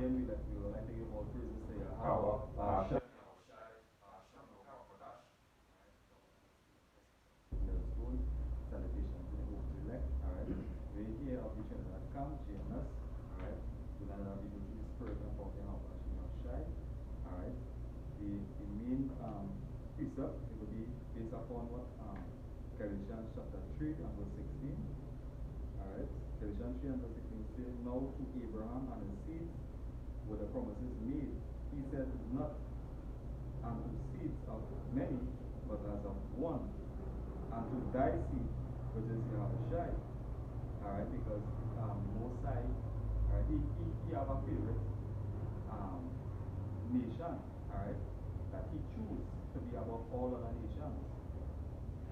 again, we would like to give all praises to your Our Alright, milestone celebrations in the Hope Select. Alright, we're here at the Trinidad Camp, join us. Alright, we're going to be able to spirit and talking about Shai. Alright, the main precept it will be based upon what Galatians chapter 3 and verse 16. Alright, Galatians 3 and verse 16 says, now to Abraham and his seed were the promises made. He said, not unto seeds of many, but as of one, and to thy seed, which is Shai. Alright, because Mosai, alright, he have a favorite nation, alright, that he choose to be above all other nations.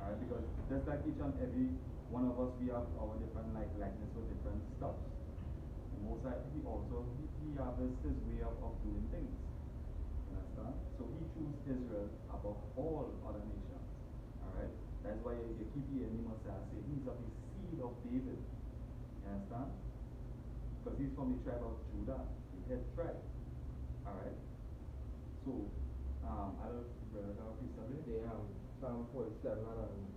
Alright, because just like each and every one of us, we have our different likeness with different stuffs. Mosai, he also he has his way of doing things. You understand? So he chose Israel above all other nations. Alright? That's why you keep hearing the Messiah say he's of the seed of David. You understand? Because he's from the tribe of Judah, the head tribe. Alright? So, I don't know, brother, have a piece of it? They have Psalm 47 and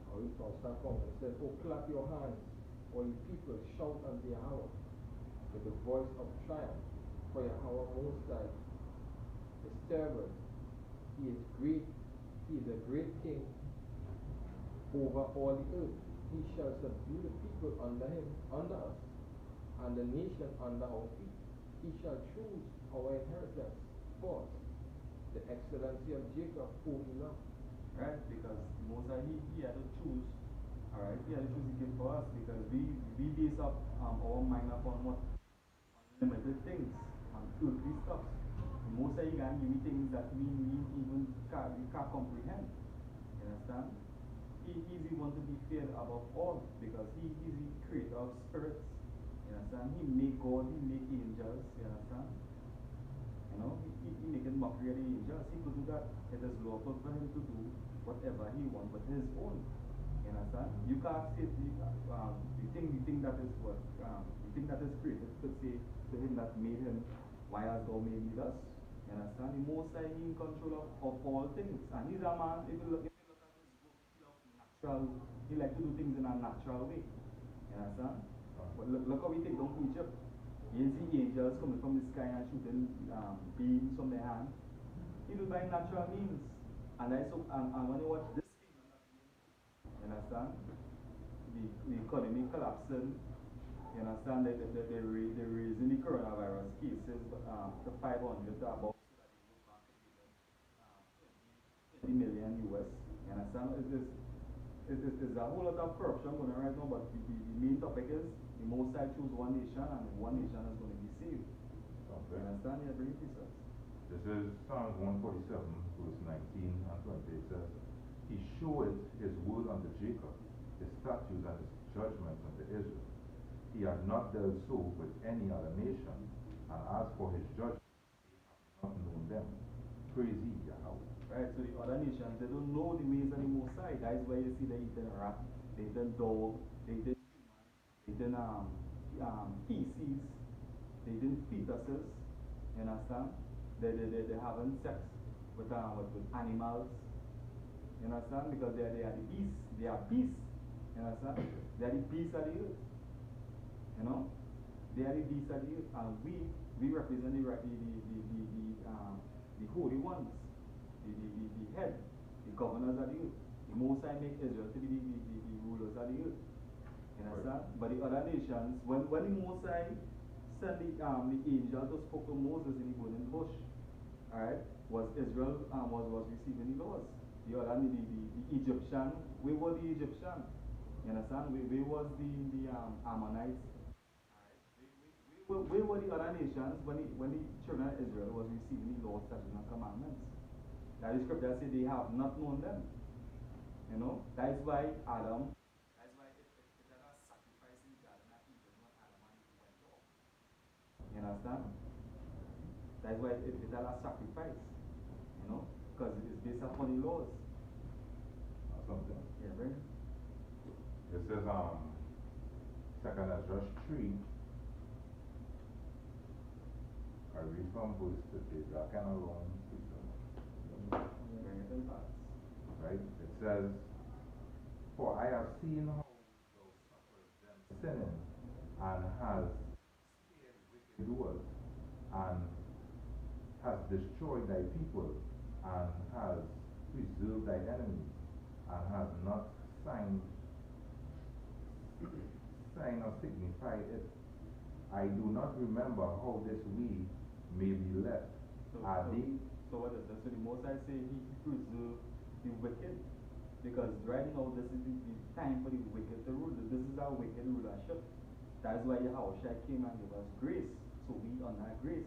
or you from start from it says, oh, clap your hands, or you people shout unto Yahweh with the voice of triumph. For Yahweh Most High is terrible. He is great. He is a great king over all the earth. He shall subdue the people under him, under us, and the nation under our feet. He shall choose our inheritance for us, the excellency of Jacob, whom he loved. Right? Because Moses, he had to choose, alright, he had to choose the gift for us because we base up our mind upon what? Limited things, on earthly stuff. Moses, he can give me things that we even can't comprehend. You understand? He's the one to be feared above all because he is the creator of spirits. You understand? He make God, he make angels. You understand? You know, he making mockery of the angels. He could do that. It is lawful for him to do whatever he wants with his own. You understand? You can't say the thing that is what the thing that is created could say to him that made him, why hast thou made me thus? You understand? The Most High, he in control of all things. And he's a man, if you look at his work, he love natural, he like to do things in a natural way. You understand? But look how we take down Egypt. You see angels coming from the sky and shooting beams from their hand. He do by natural means. And when you watch this kingdom that we in, you understand? The economy collapsing. You understand? They're raising the coronavirus cases to 500 to above so that the World Bank could give them 20 million US. You understand? It's a whole lot of corruption going on right now, but the main topic is the Most High choose one nation and one nation is going to be saved. Okay. You understand? Yeah, bring it, sir. This is Psalms 147, verse 19 and 20. It says, he showeth his word unto Jacob, his statutes and his judgments unto Israel. He hath not dealt so with any other nation, and as for his judgments, they have not known them. Praise ye Yahweh. Right, so the other nations, they don't know the ways of the Most High. That is why you see they eating rat, they eating dog, they eating human, they eating feces, they eating fetuses, you understand? They having sex with animals, you understand? Because they are the beasts, they are beasts, you understand? They are the beasts of the earth, you know? They are the beasts of the earth, and we represent the holy ones. The head, the governors of the earth. The Most High make Israel to be the rulers of the earth. You understand? Right. But the other nations, when the Most High sent the angel to spoke to Moses in the burning bush, alright, was Israel was receiving the laws. The other the Egyptian, where were the Egyptian? You understand? Where was the Ammonites? Where were the other nations when the children of Israel was receiving the laws, statutes, and commandments? That is scripture says they have not known them. You know, that is why Adam, that's why it had a sacrifice in the Garden of Eden when Adam and Eve went off. You understand? That's why it had a sacrifice. You know, because it is based upon the laws. Something. Yeah, right? It says, 2 Ezra 3, I read from verse 30, that kind of long scripture, Bring it in parts. right? It says, "For I have seen how thou sufferest them sinning, and has spared wicked doers, and has destroyed thy people, and has preserved thy enemies, and has not signed or signified it. I do not remember how this way may be left. Are they?" So what is that? So the Most High say he preserve the wicked. Because right now this is the time for the wicked to rule. This is our wicked rulership. That's why Yahushua came and gave us grace. So we on that grace.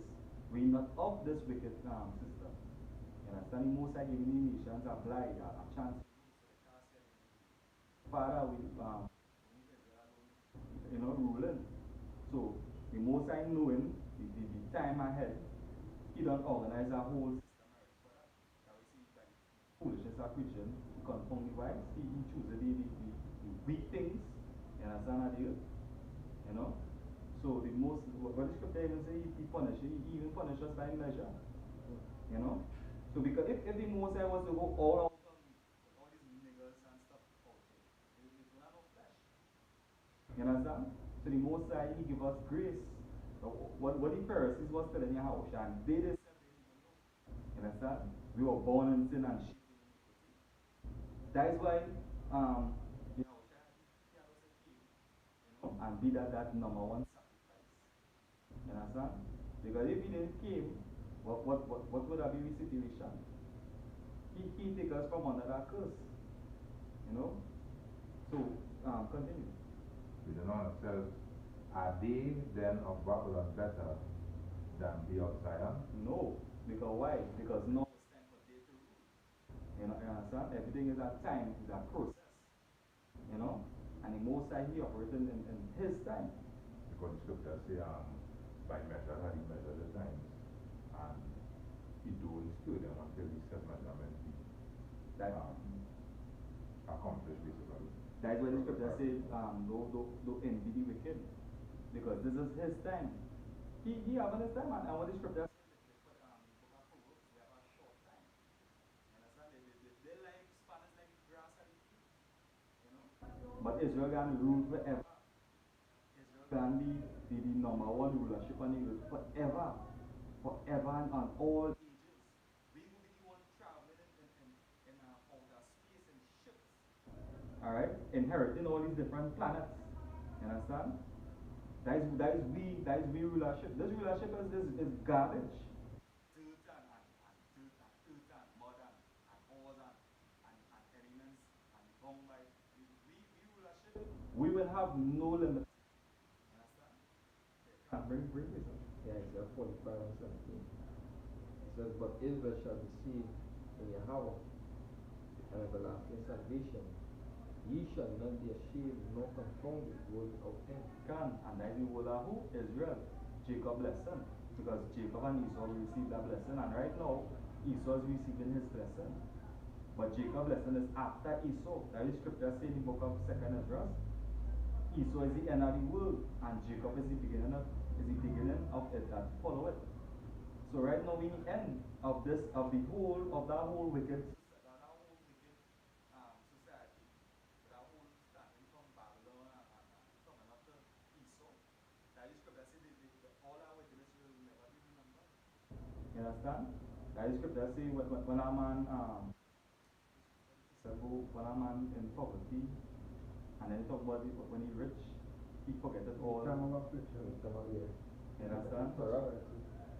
We not of this wicked system. You understand? The Most High giving the nations a blind, a chance to rule so they can't say anything. Father, we only Israel alone, ruling. So the Most High knowing the time ahead, he don't organize a whole system already for that. That we see by the foolishness of preaching, he confound the wise, he chooses the weak things, you understand that deal? You know? So the most, what the scripture even say, he punish, he even punish us by measure. You know? So because if the Most High was to go all out on all these niggers and stuff out here, it would have no flesh. You understand? So the Most High, he give us grace. What the Pharisees was telling Yahushua, and they themselves didn't even know. You understand? We were born in sin and shaped in iniquity. That is why Yahushua, he had also came, and be that number one sacrifice. You understand? Because if he didn't came, what would have been the situation? He take us from under that curse. You know? So, continue. We don't know, it says, "Are they then of Babylon better than the of Zion?" No. Because why? Because now it's time for day to rule. You understand? Everything is at time, is a process. You know? And the Most High, he operated in his time. Because the scripture say, by measure had he measured the times, and he don't stir them until he set measurement be That, accomplished, basically. that's why the scripture says, don't envy the wicked. Because this is his time. He having his time, and what the scripture says, the book of Proverbs, they have a short time. You understand? Their lifespan is like the grass at the field. You know? But Israel can rule forever. Israel can be the number one rulership on the earth forever. Forever and on all ages. We will be the one traveling in outer space in ships. Alright? Inheriting all these different planets. You understand? That is we rulership. This rulership is garbage. Dirt and dirt and earth and mud and ores and elements and gone by. We rulership, we will have no limit. You understand? Bring this up. Yeah, Isaiah 45 and 17. It says, "But Israel shall be saved in Yahweh, and everlasting salvation. Ye shall not be ashamed nor confounded, words of end." And that is the word of who? Israel. Jacob blessing. Because Jacob and Esau received that blessing, and right now Esau is receiving his blessing. But Jacob's blessing is after Esau. That is scripture saying in the book of 2nd Ezra. Esau is the end of the world, and Jacob is the beginning of it that follow it. So right now we in the end of that whole wicked society, with that whole starting from Babylon and coming up to Esau. That is scripture say all our wickedness will never be remembered. You understand? That is scripture say when a man when a man in poverty, and then talk about it when he rich, he forget it all. Yeah. You understand? Correct.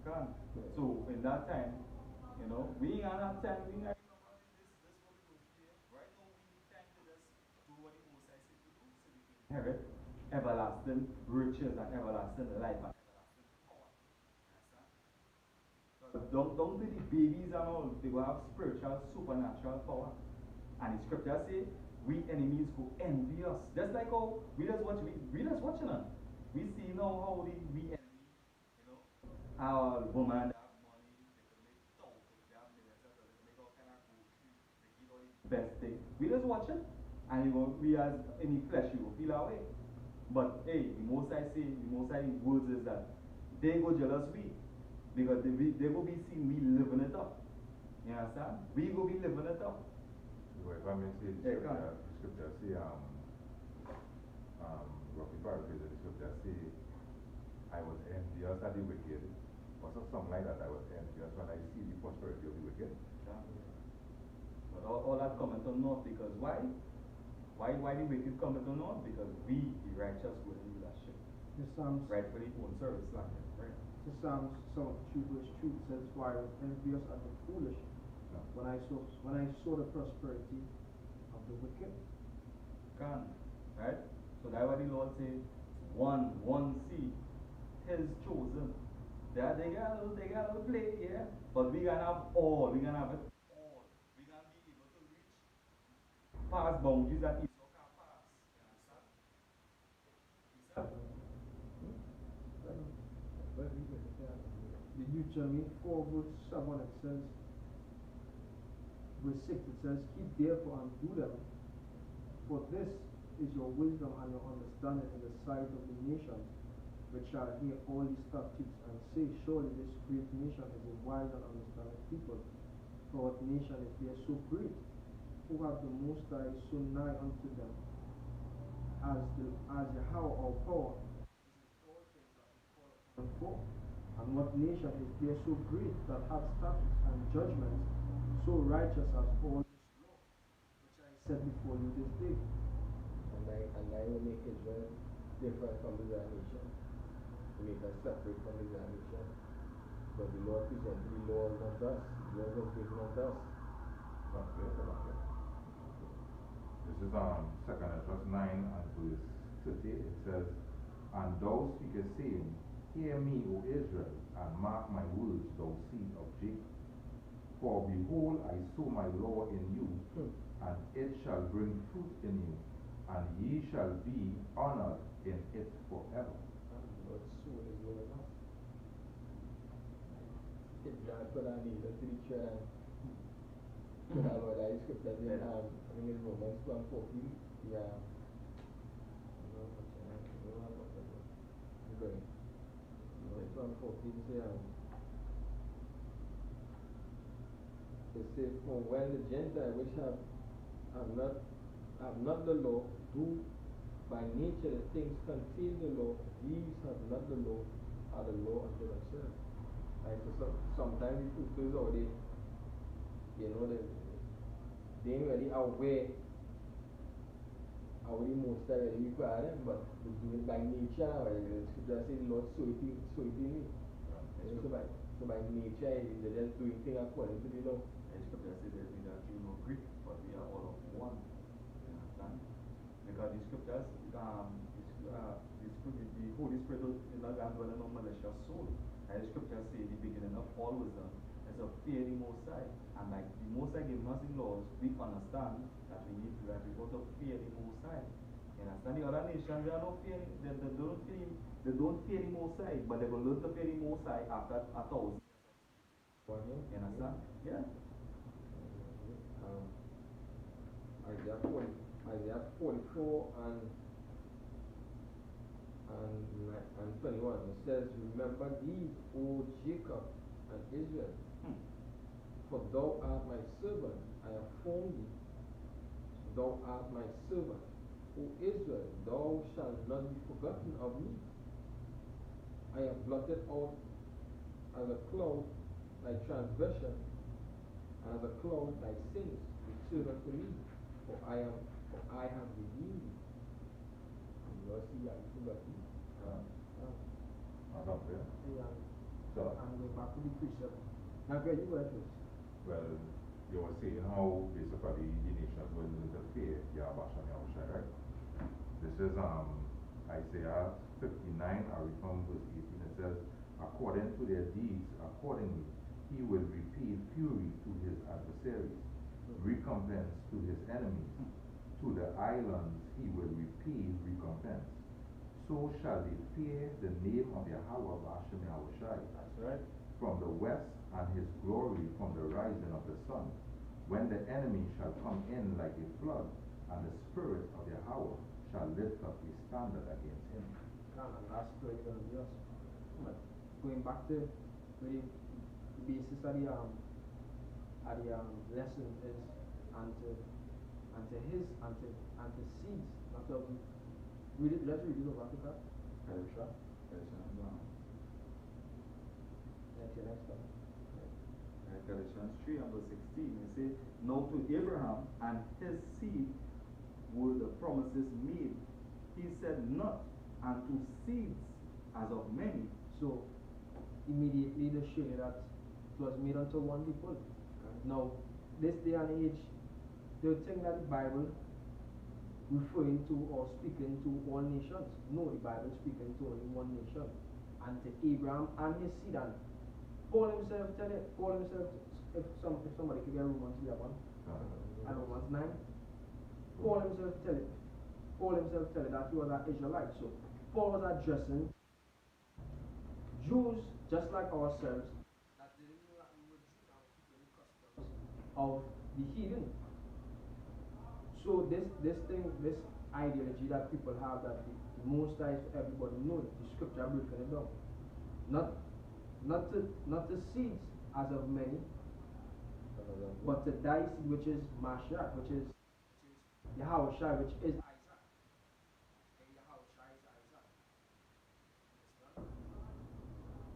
Can. So in that time, we ain't got time, we ain't got remember this what we go through here. Right now we need time to just do what the Most High said to do so we can inherit everlasting riches and everlasting life and everlasting power. You understand? But don't be the babies and all, they will have spiritual, supernatural power. And the scripture say, we enemies who envy us. Just like how we just watching us. We see now how we enemy, our woman that have money, they could make they have millions of dollars, make all kind of groceries, they eat all the best things. We just watch it, and we as any flesh, you will feel our way. But hey, the Most High say, the Most High words is that they go jealous we. Because they will be seeing me living it up. You understand? We will be living it up. Well, if I may say, the scripture say, roughly paraphrasing the scripture say, I was envious at the wicked, or something like that. I was envious when I see the prosperity of the wicked. Yeah. But all that coming to naught because why? Why the wicked coming to naught? Because we, the righteous, will do that shit. The Psalms, rightfully own service like that, right? the Psalms 72 verse 3 says, for I was envious at the foolish when I saw the prosperity of the wicked. Can, right? So that's what the Lord said, one seed, his chosen. They got a play, yeah. But we gonna have all, we gonna have it all. We gonna be able to reach past boundaries that Esau can't pass. You understand? The Deuteronomy 4 verse 7 it says, verse 6 it says, keep therefore and do them, for this is your wisdom and your understanding in the sight of the nations, which shall hear all these statutes and say, surely this great nation is a wise and understanding people. For what nation is there so great, who have the Most High so nigh unto them, as Yahweh our power is in all things that we call upon for? And what nation is there so great that hath statutes and judgments so righteous as all this law, which I set before you this day? And I will make Israel different from the other nation, to make us separate from the other nation. But the Lord presented the laws unto us, the laws was given unto us. This is 2nd Ezra 9 and verse 30. It says, and thou speakest, saying, hear me, O Israel, and mark my words, thou seed of Jacob. For behold, I sow my law in you, and it shall bring fruit in you, and ye shall be honored in it forever. Lord sow his law in us. If God put our neighbor to the chair, put our Lord, I scripture in Romans 1:14, yeah. Romans 1:14 say, it says, for when the Gentiles which have not the law, do by nature the things contain the law, these have not the law, are the law unto themselves. Right? So sometimes the people out there, you know, they ain't really aware how the most really require them, but they do it by nature. Right? The scripture says, the Lord, so it in me. So by nature, they're just doing things according to the law. The scripture says that we are Jew nor Greek, but we are all of one. You understand? Because the scriptures, the Holy Spirit is not going to dwell in a malicious soul. And the scriptures say the beginning of all wisdom is a fear the Most High. And like the Most High giving us the laws, we understand that we need to to fear the Most High. You understand? The other nations, they are not fearing, they don't fear the Most High, but they will learn to fear the Most High after 1,000 years of slavery. You understand? Yeah. Isaiah 44 and 21. It says, remember thee, O Jacob and Israel, for thou art my servant, I have formed thee. Thou art my servant, O Israel, thou shalt not be forgotten of me. I have blotted out as a cloud thy transgression, and as a cloud thy sins. Return unto me, for I have redeemed thee. And you see, I forgot you. So, I'm going back to the precept. Now, Greg, you go ahead first. well, you were saying how basically the nations will learn to fear Yahweh and Yahushua, right? This is Isaiah 59, I read from verse 18. It says, according to their deeds, accordingly, he will repay fury to his adversaries, recompense to his enemies. To the islands he will repay recompense. So shall they fear the name of Yahweh Hashem Yahushai. That's right. From the west, and his glory from the rising of the sun. When the enemy shall come in like a flood, and the spirit of Yahweh shall lift up a standard against him. And that's going to be us. But going back to where the basis of the lesson is unto his unto seeds, not of read it, let's read it over Africa. Elisha, Next year, next time. Galatians 3 and verse 16, it says, now to Abraham and his seed were the promises made. He said not unto seeds as of many. So immediately they show you that it was made unto one people. Now, this day and age, they would think that the Bible referring to or speaking to all nations. No, the Bible speaking to only one nation. And to Abraham and his seed. And Paul himself tell it, Paul himself, if somebody could get Romans 11 and Romans 9, Paul himself tell it. Paul himself tell it that he was an Israelite. So Paul was addressing Jews just like ourselves that didn't know that we were Jews and were keeping the customs of the heathen. So this ideology that people have that the Most High is for everybody, no, the scripture breaking it down. Not the seeds as of many, but the thy seed which is Mashiach, which is Yahushua, which is Isaac. And Yahushua is Isaac. Understand?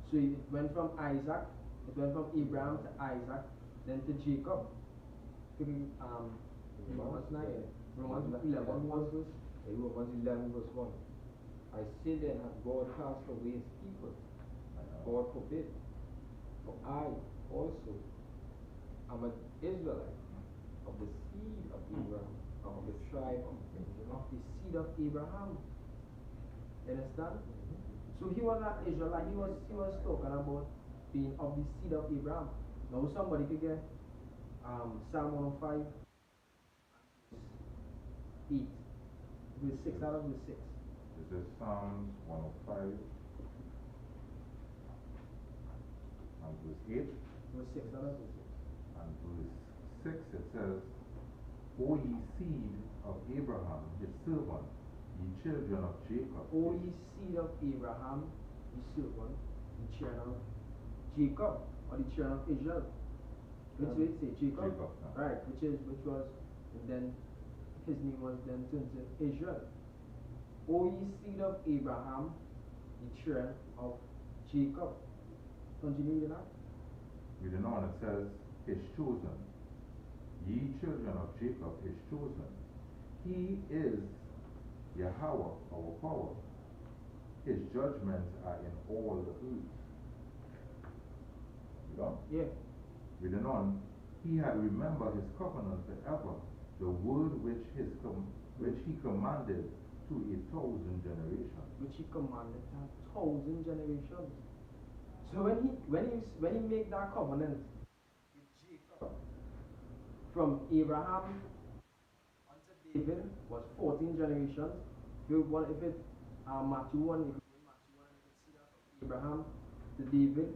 So it went from Isaac, it went from Abraham to Isaac, then to Jacob. Romans 9, Romans 11, verse. Romans 11 verse 1. I say then, hath God cast away his people? God forbid. For I also am an Israelite of the seed of Abraham, of the tribe of Benjamin. Of the seed of Abraham. You understand? So he was not Israelite, he was talking about being of the seed of Abraham. Now somebody could get Psalm 105 and 8. Verse 6 out of verse 6. This is Psalms 105 and verse 8. Verse 6 out of verse 6. And verse 6 it says, O ye seed of Abraham, his servant, ye children of Jacob. O ye seed of Abraham, the servant, the children of Jacob, or the children of Israel. Which way it say? Jacob? Jacob, right, which was, and then his name was then turned to Israel. O ye seed of Abraham, the children of Jacob. Continue with that. Reading on, it says, his chosen. Ye children of Jacob, his chosen. He is Yahweh, our power. His judgments are in all the earth. You know? Yeah. Reading on, he had remembered his covenant forever, the word which he commanded to 1,000 generations. Which he commanded to 1,000 generations. So when he made that covenant with Jacob, from Abraham unto David was 14 generations. If it Matthew 1, you could go in Matthew 1 and you could see that from Abraham to David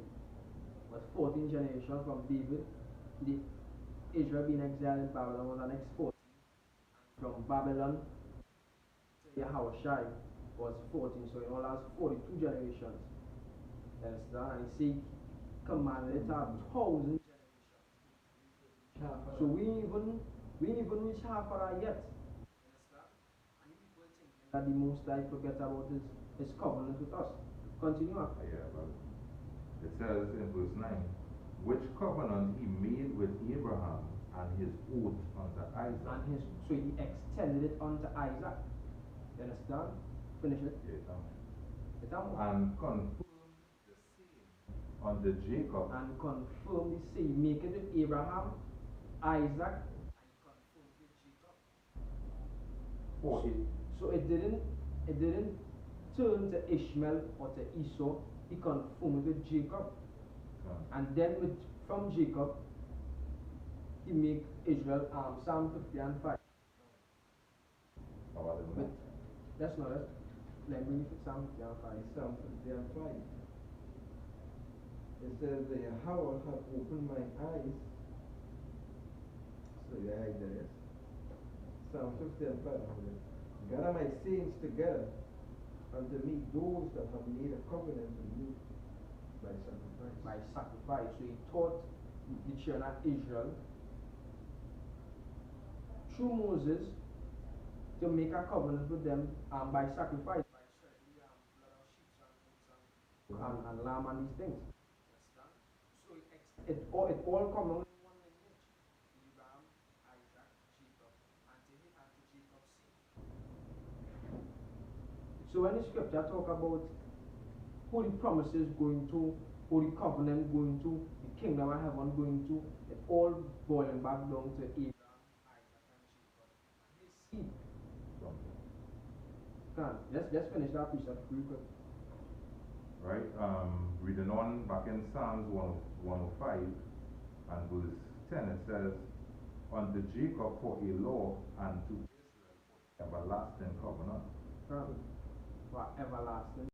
was 14 generations. From David, Israel being exiled in Babylon was the next 14. And from Babylon to Yahushua was 14. So in all that's 42 generations. Understand? And he commanded it to have 1,000 generations. So we ain't even reach half of that yet. Understand? And you people thinking that the Most High forget about his covenant with us. Continue on. Yeah, but it says in verse 9, which covenant he made with Abraham and his oath unto Isaac. So he extended it unto Isaac. You understand? Finish it. And confirmed the same unto Jacob. And confirmed the same. Make it with Abraham, Isaac, and he confirmed with Jacob. So it didn't turn to Ishmael or to Esau. He confirmed with Jacob. And then from Jacob, he make Israel Psalm 50 and 5. But that's not it. Let me read Psalm 50 and 5. Psalm 50 and 5. It says, the Yahweh hath opened my eyes. So your eyes there is. Psalm 50 and 5. Gather my saints together unto me, those that have made a covenant with me by sacrifice. By by sacrifice. So he taught the children of Israel through Moses to make a covenant with them by sacrifice, by shedding the blood of sheep and goats and lamb and these things. Understand? So it all comes down in one lineage: Abraham, Isaac, Jacob, and to Jacob's seed. So when the scripture talk about who the promises going to, who the covenant going to, the kingdom of heaven going to, it all boiling back down to Abraham, Isaac, and Jacob, and his seed. Let's finish that precept real quick. Right? Reading on back in Psalms 105 and verse 10, it says, unto Jacob for a law, and to Israel for everlasting covenant. For everlasting.